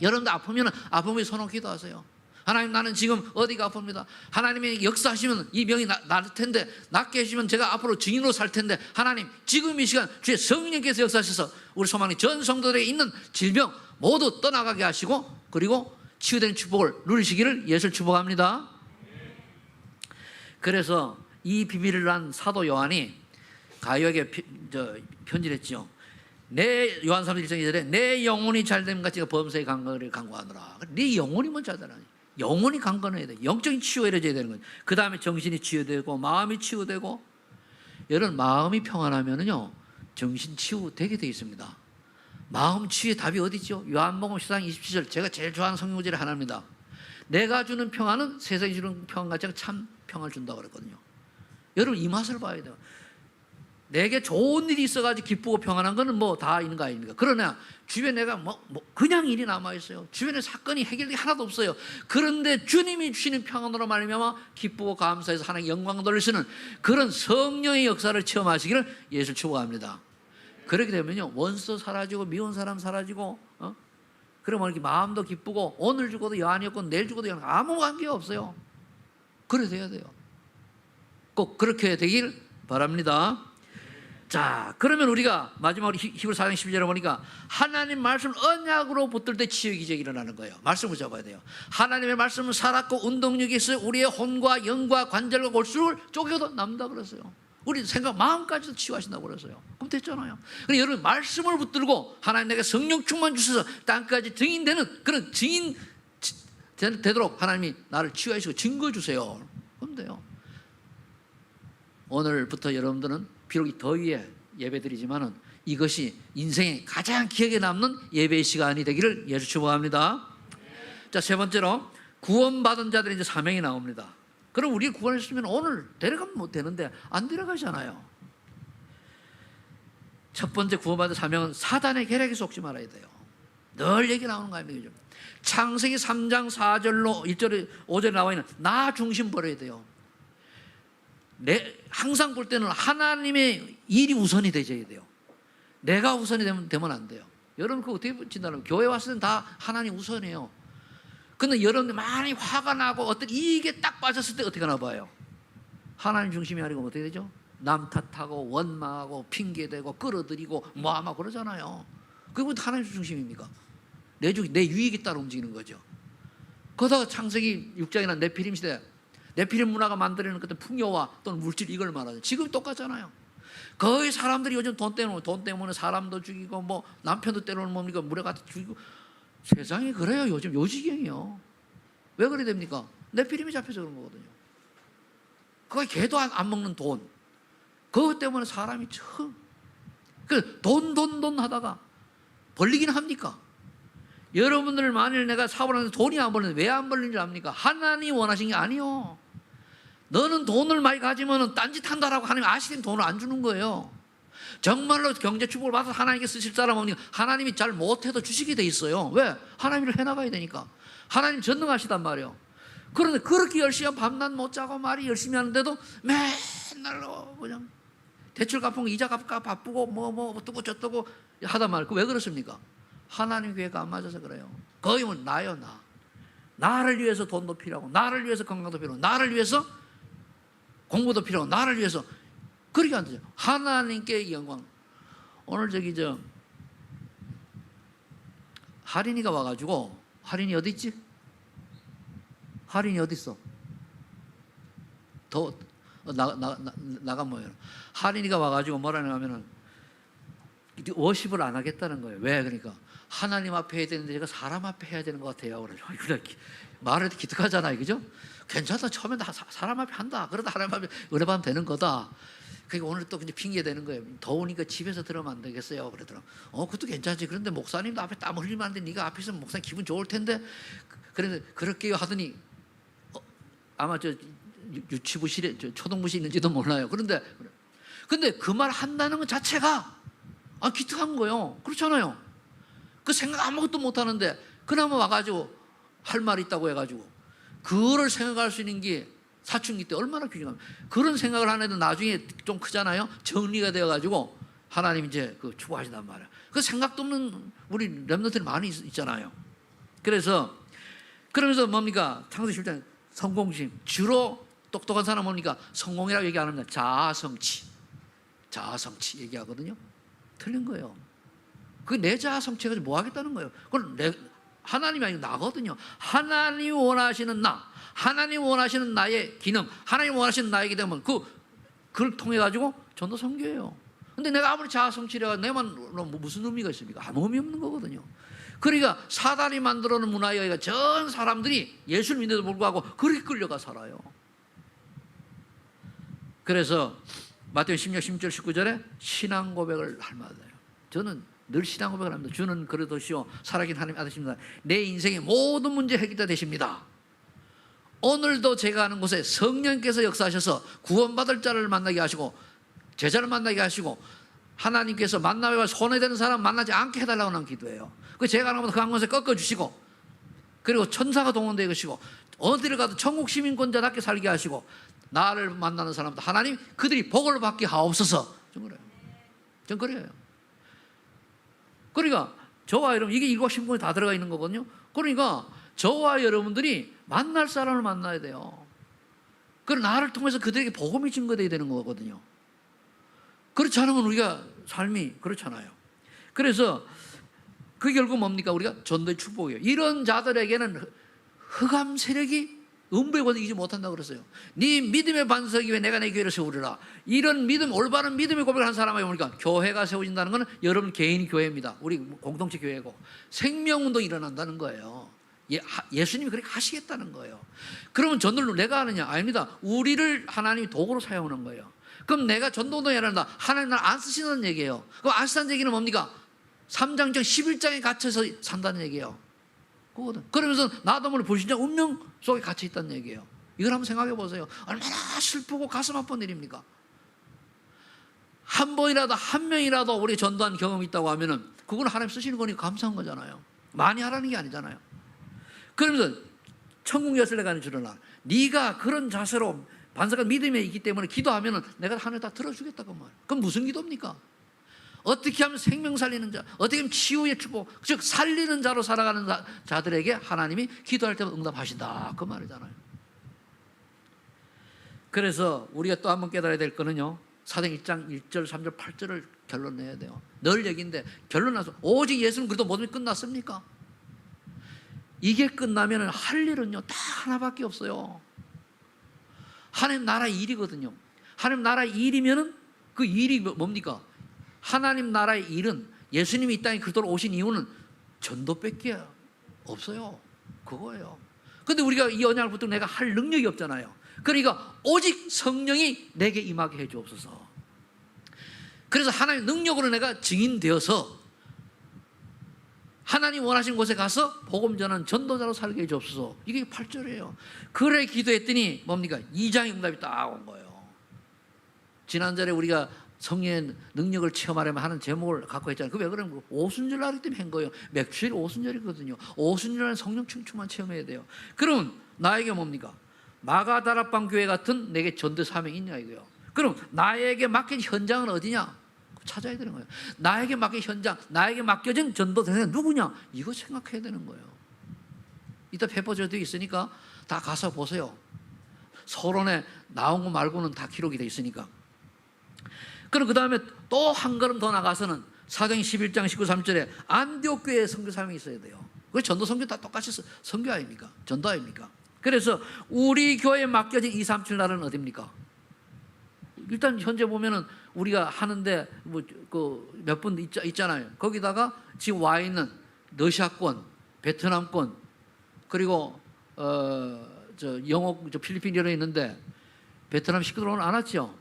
여러분들 아프면 아픔에 손 얹고 기도하세요. 하나님 나는 지금 어디가 아픕니다. 하나님이 역사하시면 이 병이 나을 텐데 낫게 해주시면 제가 앞으로 증인으로 살 텐데 하나님 지금 이 시간 주의 성령께서 역사하셔서 우리 소망이 전 성도들에게 있는 질병 모두 떠나가게 하시고 그리고 치유되는 축복을 누리시기를 예수를 축복합니다. 그래서 이 비밀을 한 사도 요한이 가요에게 편지를 했죠. 내 요한삼서 1장 2절에 내 영혼이 잘됨 같이 범사의 강건을 강구하노라. 네 영혼이면 잘되라. 영혼이 강건해야 돼. 영적인 치유가 이루어져야 되는 거예요. 그 다음에 정신이 치유되고 마음이 치유되고 여러분 마음이 평안하면은요 정신 치유되게 되어 있습니다. 마음 치유의 답이 어디죠? 요한복음 14장 27절 제가 제일 좋아하는 성경구절의 하나입니다. 내가 주는 평안은 세상이 주는 평안 같지 않고 참 평안을 준다고 그랬거든요. 여러분 이 맛을 봐야 돼요. 내게 좋은 일이 있어가지고 기쁘고 평안한 거는 뭐 다 있는 거 아닙니까? 그러나 주변에 내가 뭐 그냥 일이 남아있어요. 주변에 사건이 해결이 하나도 없어요. 그런데 주님이 주시는 평안으로 말미암아 기쁘고 감사해서 하나님 영광 돌리시는 그런 성령의 역사를 체험하시기를 예수를 축복합니다. 그렇게 되면요 원수 사라지고 미운 사람 사라지고 그러면 이렇게 마음도 기쁘고 오늘 죽어도 여한이 없고 내일 죽어도 여한이 아무 관계가 없어요. 그래 돼야 돼요. 꼭 그렇게 되길 바랍니다. 자, 그러면 우리가 마지막으로 히브리서 4장 12절에 보니까 하나님 말씀을 언약으로 붙들 때 치유 기적이 일어나는 거예요. 말씀을 잡아야 돼요. 하나님의 말씀은 살았고 운동력이 있어요. 우리의 혼과 영과 관절과 골수를 쪼개도 남다 그랬어요. 우리 생각 마음까지도 치유하신다고 그랬어요. 그럼 됐잖아요. 그럼 여러분 말씀을 붙들고 하나님 내게 성령 충만 주셔서 땅까지 증인되는 그런 증인 되도록 하나님이 나를 치유하시고 증거 주세요. 그럼 돼요. 오늘부터 여러분들은 비록 이 더위에 예배드리지만은 이것이 인생에 가장 기억에 남는 예배의 시간이 되기를 예수 축복합니다. 자, 세 번째로 구원받은 자들이 이제 사명이 나옵니다. 그럼 우리 구원했으면 오늘 데려가면 못 되는데 안 데려가잖아요. 첫 번째 구원받은 사명은 사단의 계략에 속지 말아야 돼요. 늘 얘기 나오는 거 아닙니까? 창세기 3장 4절로 1절에 5절에 나와 있는 나 중심 버려야 돼요. 항상 볼 때는 하나님의 일이 우선이 되셔야 돼요. 내가 우선이 되면 안 돼요. 여러분 그거 어떻게 진다면 교회 왔을 땐 다 하나님 우선이에요. 근데 여러분들 많이 화가 나고 어떤 이익에 딱 빠졌을 때 어떻게 하나 봐요. 하나님 중심이 아니고 어떻게 되죠? 남 탓하고 원망하고 핑계대고 끌어들이고 뭐하고 그러잖아요. 그건 하나님 중심입니까? 내 유익에 따라 움직이는 거죠. 거기다가 창세기 6장이나 네피림 시대, 네피림 문화가 만들어내는 어떤 풍요와 또는 물질, 이걸 말하죠. 지금 똑같잖아요. 거의 사람들이 요즘 돈 때문에 사람도 죽이고 뭐 남편도 때로는 뭡니까 물에 갖다 죽이고, 세상이 그래요. 요즘 요지경이요. 왜 그래 됩니까? 네피림이 잡혀서 그런 거거든요. 거의 개도 안 먹는 돈, 그것 때문에 사람이 참 돈 하다가 벌리긴 합니까? 여러분들 만일 내가 사업을 하는데 돈이 안 벌리는데 왜 안 벌리는 줄 압니까? 하나님 원하신 게 아니요. 너는 돈을 많이 가지면 딴짓 한다라고 하나님 아시는 돈을 안 주는 거예요. 정말로 경제 축복을 받아서 하나님께 쓰실 사람은 하나님이 잘 못해도 주시게 돼 있어요. 왜? 하나님 일을 해나가야 되니까. 하나님 전능하시단 말이에요. 그런데 그렇게 열심히 밤낮 못 자고 말이 열심히 하는데도 맨날 그냥 대출 갚은 거 이자 갚까 바쁘고 뭐 어떠고 저떠고 하단 말이에요. 왜 그렇습니까? 하나님 교회가 안 맞아서 그래요. 거의 뭐 나요. 나를 위해서 돈도 필요하고, 나를 위해서 건강도 필요하고, 나를 위해서 공부도 필요하고, 나를 위해서. 그렇게 안 되죠. 하나님께 영광. 오늘 할인이가 와가지고, 할인이 어디 있지? 할인이 어디 있어? 나가 뭐예요? 할인이가 와가지고 뭐라는 하면은 워십을 안 하겠다는 거예요. 왜? 그러니까 하나님 앞에 해야 되는데 제가 사람 앞에 해야 되는 것 같아요. 그래 말해도 기특하잖아요, 그죠? 괜찮다. 처음에 사람 앞에 한다. 그러다 하나님 앞에 은혜 받으면 되는 거다. 그러니까 오늘 또 그냥 핑계 대는 거예요. 더우니까 집에서 들으면 안 되겠어요. 그러더라고. 그것도 괜찮지. 그런데 목사님도 앞에 땀 흘리면 안 돼. 네가 앞에 있으면 목사님 기분 좋을 텐데. 그래서 그렇게 하더니 아마 유치부실에 초등부시 있는지도 몰라요. 그런데 근데 그 말 한다는 것 자체가 기특한 거예요. 그렇잖아요. 그 생각 아무것도 못 하는데 그나마 와가지고 할 말이 있다고 해가지고 그거를 생각할 수 있는 게 사춘기 때 얼마나 귀중합니까? 그런 생각을 하는 애도 나중에 좀 크잖아요. 정리가 되어가지고 하나님 이제 축복하신단 말이에요. 그 생각도 없는 우리 렘넌트들이 많이 있잖아요. 그러면서 뭡니까? 창세기 10장 성공심. 주로 똑똑한 사람 뭡니까? 성공이라고 얘기 안 합니다. 자아성취 얘기하거든요. 틀린 거예요. 그 내 자아 성취해가지고 뭐 하겠다는 거예요. 그건 하나님이 아니고 나거든요. 하나님 원하시는 하나님 원하시는 나의 기능, 하나님 원하시는 나에게 되면 그걸 통해가지고 전도 선교예요. 근데 내가 아무리 자아 성취를 해가지고 내만 무슨 의미가 있습니까? 아무 의미 없는 거거든요. 그러니까 사단이 만들어놓은 문화에 의해 전 사람들이 예수를 믿는데도 불구하고 그렇게 끌려가 살아요. 그래서 마태복음 16, 16절, 19절에 신앙 고백을 할 만해요. 저는 늘 신앙 고백을 합니다. 주는 그릇이요 살아계신 하나님 아드십니다. 내 인생의 모든 문제 해결자 되십니다. 오늘도 제가 가는 곳에 성령께서 역사하셔서 구원받을 자를 만나게 하시고 제자를 만나게 하시고 하나님께서 만남에 손해되는 사람 만나지 않게 해달라고 하는 기도예요. 제가 가는 곳에 그 한 곳에 꺾어주시고, 그리고 천사가 동원되어 계시고 어디를 가도 천국 시민권자답게 살게 하시고 나를 만나는 사람도 하나님 그들이 복을 받게 하옵소서. 전 그래요. 그러니까 저와 여러분, 이게 일곱 신분이 다 들어가 있는 거거든요. 그러니까 저와 여러분들이 만날 사람을 만나야 돼요. 그리고 나를 통해서 그들에게 복음이 증거되어야 되는 거거든요. 그렇지 않으면 우리가 삶이 그렇잖아요. 그래서 그 결국 뭡니까? 우리가 전도의 축복이에요. 이런 자들에게는 흑암 세력이 음부의 권세 이기지 못한다고 그랬어요. 네 믿음의 반석이 왜 내가 내 교회를 세우리라. 이런 믿음, 올바른 믿음의 고백을 한 사람에게 보니까 교회가 세워진다는 것은 여러분 개인이 교회입니다. 우리 공동체 교회고 생명운동이 일어난다는 거예요. 예수님이 그렇게 하시겠다는 거예요. 그러면 전도를 내가 하느냐? 아닙니다. 우리를 하나님이 도구로 사용하는 거예요. 그럼 내가 전도운동을 해야 한다. 하나님 나를 안 쓰시는 얘기예요. 그럼 안 쓰는 얘기는 뭡니까? 3장 전 11장에 갇혀서 산다는 얘기예요. 그러면서 나도 모르게 불신자 운명 속에 갇혀 있다는 얘기예요. 이걸 한번 생각해 보세요. 얼마나 슬프고 가슴 아픈 일입니까? 한 번이라도 한 명이라도 우리 전도한 경험이 있다고 하면은 그건 하나님 쓰시는 거니까 감사한 거잖아요. 많이 하라는 게 아니잖아요. 그러면서 천국 열쇠를 가는 줄을 알아. 네가 그런 자세로 반석한 믿음에 있기 때문에 기도하면은 내가 하늘 다 들어주겠다고 말. 그럼 무슨 기도입니까? 어떻게 하면 생명 살리는 자, 어떻게 하면 치유의 축복, 즉 살리는 자로 살아가는 자들에게 하나님이 기도할 때마다 응답하신다, 그 말이잖아요. 그래서 우리가 또 한 번 깨달아야 될 거는요, 사도행 1장 1절, 3절, 8절을 결론 내야 돼요. 늘 얘기인데 결론 나서 오직 예수는 그리스도 모든 게 끝났습니까? 이게 끝나면 할 일은요 딱 하나밖에 없어요. 하나님 나라 일이거든요. 하나님 나라 일이면은 그 일이 뭡니까? 하나님 나라의 일은 예수님이 이 땅에 그리스도로 오신 이유는 전도밖에 없어요. 그거예요. 근데 우리가 이 언약을 붙들고 내가 할 능력이 없잖아요. 그러니까 오직 성령이 내게 임하게 해 주옵소서. 그래서 하나님의 능력으로 내가 증인되어서 하나님 원하시는 곳에 가서 복음 전하는 전도자로 살게 해 주옵소서. 이게 8절이에요. 그래 기도했더니 뭡니까? 2장의 응답이 딱 온 거예요. 지난절에 우리가 성령의 능력을 체험하려면 하는 제목을 갖고 했잖아요. 그 왜 그러면 오순절 날 때문에 한 거예요. 맥주일 오순절이거든요. 오순절에는 성령 충충만 체험해야 돼요. 그럼 나에게 뭡니까? 마가다락방 교회 같은 내게 전도 사명이 있냐 이거요. 그럼 나에게 맡긴 현장은 어디냐? 찾아야 되는 거예요. 나에게 맡긴 현장, 나에게 맡겨진 전도 대상이 누구냐? 이거 생각해야 되는 거예요. 이따 페퍼저도 있으니까 다 가서 보세요. 서론에 나온 거 말고는 다 기록이 돼 있으니까. 그럼 그 다음에 또 한 걸음 더 나가서는 사도행 11장 19, 3절에 안디옥 교회에 선교 사명이 있어야 돼요. 그 전도 선교 다 똑같이 선교 아닙니까? 전도 아닙니까? 그래서 우리 교회에 맡겨진 2, 3, 7 날은 어디입니까? 일단 현재 보면은 우리가 하는데 뭐 그 몇 분 있잖아요. 거기다가 지금 와 있는 러시아권, 베트남권, 그리고 저 영국, 저 필리핀 이런 있는데 베트남 식구들 오늘 안 왔죠?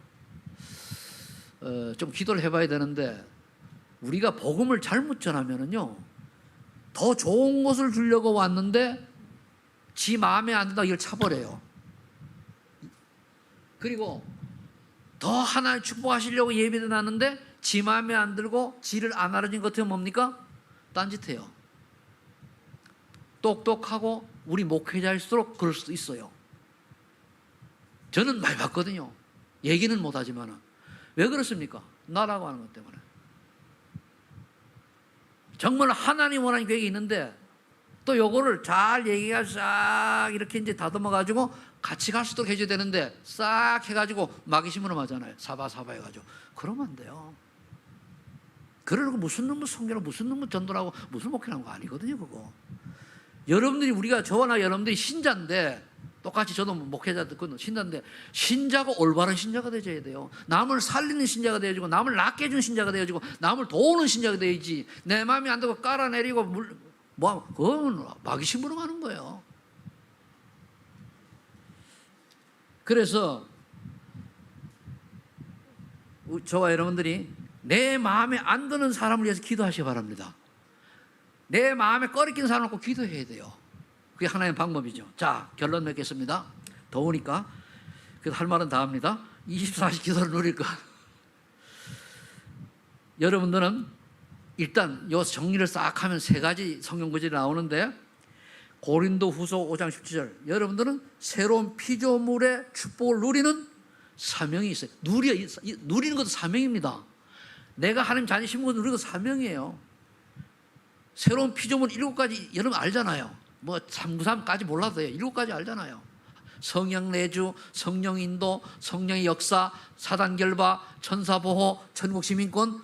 좀 기도를 해봐야 되는데 우리가 복음을 잘못 전하면은요 더 좋은 것을 주려고 왔는데 지 마음에 안 든다 이걸 차버려요. 그리고 더 하나님 축복하시려고 예배도 나는데 지 마음에 안 들고 지를 안 알아진 것 같으면 뭡니까? 딴짓해요. 똑똑하고 우리 목회자일수록 그럴 수도 있어요. 저는 많이 봤거든요. 얘기는 못하지만 왜 그렇습니까? 나라고 하는 것 때문에. 정말 하나님 원하는 계획이 있는데 또 요거를 잘 얘기해서 싹 이렇게 이제 다듬어 가지고 같이 갈 수도 해줘야 되는데 싹 해가지고 마귀심으로 하잖아요. 사바사바 해가지고. 그러면 안 돼요. 그러고 무슨 놈의 성교로 무슨 놈의 전도라고 무슨 목회라는 거 아니거든요. 그거. 여러분들이 우리가 저나 여러분들이 신자인데 똑같이 저도 목회자 듣고 신자인데 신자가 올바른 신자가 되어야 돼요. 남을 살리는 신자가 되어지고 남을 낫게 해주는 신자가 되어지고 남을 도우는 신자가 되어야지. 내 마음이 안 되고 깔아내리고 그건 마귀심으로 하는 거예요. 그래서 저와 여러분들이 내 마음에 안 드는 사람을 위해서 기도하시기 바랍니다. 내 마음에 꺼리끼는 사람을 꼭 기도해야 돼요. 그게 하나의 방법이죠. 자, 결론 맺겠습니다. 더우니까 할 말은 다 합니다. 24시 기도를 누릴까? 여러분들은 일단 요 정리를 싹 하면 세 가지 성경 구절이 나오는데 고린도 후서 5장 17절 여러분들은 새로운 피조물의 축복을 누리는 사명이 있어요. 누리는 것도 사명입니다. 내가 하나님 자녀 심은 것도 누리는 것도 사명이에요. 새로운 피조물 7가지 여러분 알잖아요. 뭐 393까지 몰라도 돼요. 7가지 알잖아요. 성령 내주, 성령 인도, 성령의 역사, 사단 결바, 천사 보호, 천국 시민권,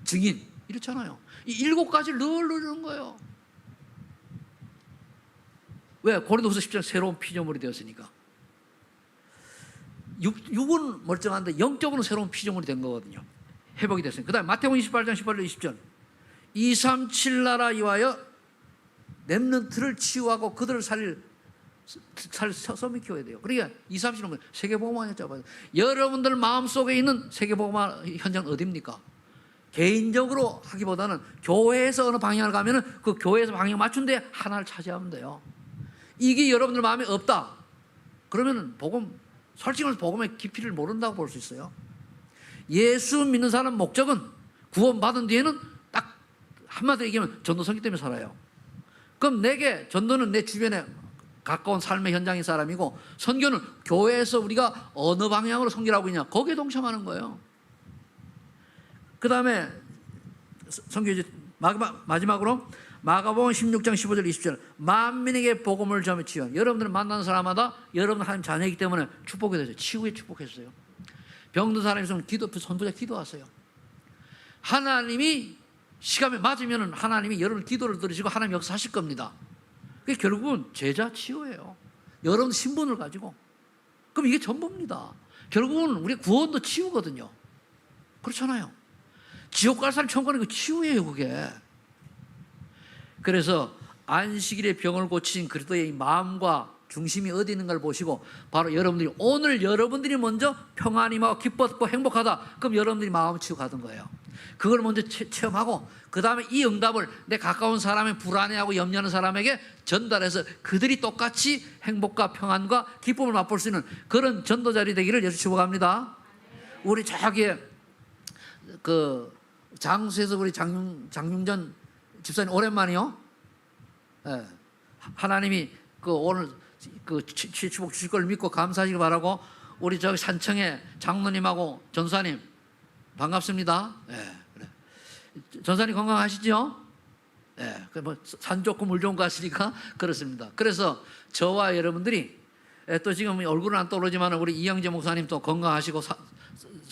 증인 이렇잖아요. 이 7가지를 늘 누리는 거예요. 왜? 고린도후서 10장 새로운 피조물이 되었으니까. 육은 멀쩡한데 영적으로는 새로운 피조물이 된 거거든요. 회복이 됐으니까. 그 다음에 마태복음 28장 18절 20절 2, 3, 7 나라 이하여 렘넌트를 치유하고 그들을 섬이 키워야 돼요. 그러니까 2, 3, 7은 세계복음화 잡아요. 여러분들 마음속에 있는 세계복음화 현장은 어디입니까? 개인적으로 하기보다는 교회에서 어느 방향을 가면은 그 교회에서 방향 맞춘 데 하나를 차지하면 돼요. 이게 여러분들 마음에 없다. 그러면은 솔직히 말해서 복음의 깊이를 모른다고 볼 수 있어요. 예수 믿는 사람 목적은 구원받은 뒤에는 딱 한마디로 얘기하면 전도성기 때문에 살아요. 그럼 내게 전도는 내 주변에 가까운 삶의 현장인 사람이고 선교는 교회에서 우리가 어느 방향으로 선교를 하고 있냐 거기에 동참하는 거예요. 그 다음에 선교 이제 마지막으로 마가복음 16장 15절 20절 만민에게 복음을 전하며 치유. 여러분들 만나는 사람마다 여러분 하나님 자녀이기 때문에 축복이 되죠. 치유에 축복했어요. 병든 사람이 있으면 선부자 기도하세요. 하나님이 시간에 맞으면 하나님이 여러분 기도를 들으시고 하나님 역사하실 겁니다. 그게 결국은 제자 치유예요. 여러분 신분을 가지고. 그럼 이게 전부입니다. 결국은 우리 구원도 치유거든요. 그렇잖아요. 지옥 갈 사람 천국 가는 거 치유예요, 그게. 그래서 안식일에 병을 고친 그리스도의 마음과 중심이 어디 있는가를 보시고 바로 여러분들이 오늘 여러분들이 먼저 평안이 막 기뻤고 행복하다. 그럼 여러분들이 마음 치유 가던 거예요. 그걸 먼저 체험하고 그 다음에 이 응답을 내 가까운 사람의 불안해하고 염려하는 사람에게 전달해서 그들이 똑같이 행복과 평안과 기쁨을 맛볼 수 있는 그런 전도자리 되기를 예수 축복합니다. 우리 저기 그 장수에서 우리 장윤전 집사님 오랜만이요. 예. 하나님이 그 오늘 그 축복 주실 걸 믿고 감사하시기 바라고 우리 저기 산청에 장로님하고 전사님 반갑습니다. 예. 그래. 전사님 건강하시죠? 예. 뭐 산 좋고 물 좋은 거 하시니까 그렇습니다. 그래서 저와 여러분들이 또 지금 얼굴은 안 떠오르지만 우리 이영재 목사님 또 건강하시고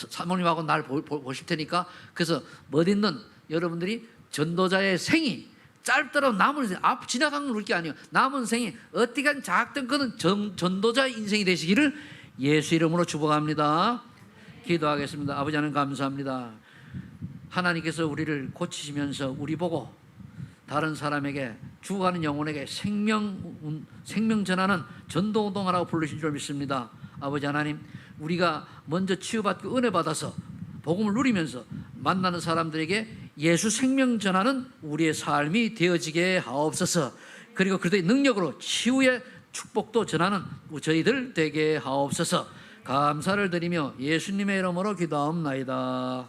사모님하고 날 보실 테니까 그래서 멋있는 여러분들이 전도자의 생이 짧더라도 남은 생이 앞 지나간 걸 게 아니에요. 남은 생이 어떻게든 작든 그는 전도자의 인생이 되시기를 예수 이름으로 축복합니다. 기도하겠습니다. 아버지 하나님 감사합니다. 하나님께서 우리를 고치시면서 우리 보고 다른 사람에게 죽어가는 영혼에게 생명 전하는 전도운동하라고 부르신 줄 믿습니다. 아버지 하나님, 우리가 먼저 치유받고 은혜 받아서 복음을 누리면서 만나는 사람들에게 예수 생명 전하는 우리의 삶이 되어지게 하옵소서. 그리고 그들의 능력으로 치유의 축복도 전하는 저희들 되게 하옵소서. 감사를 드리며 예수님의 이름으로 기도하옵나이다.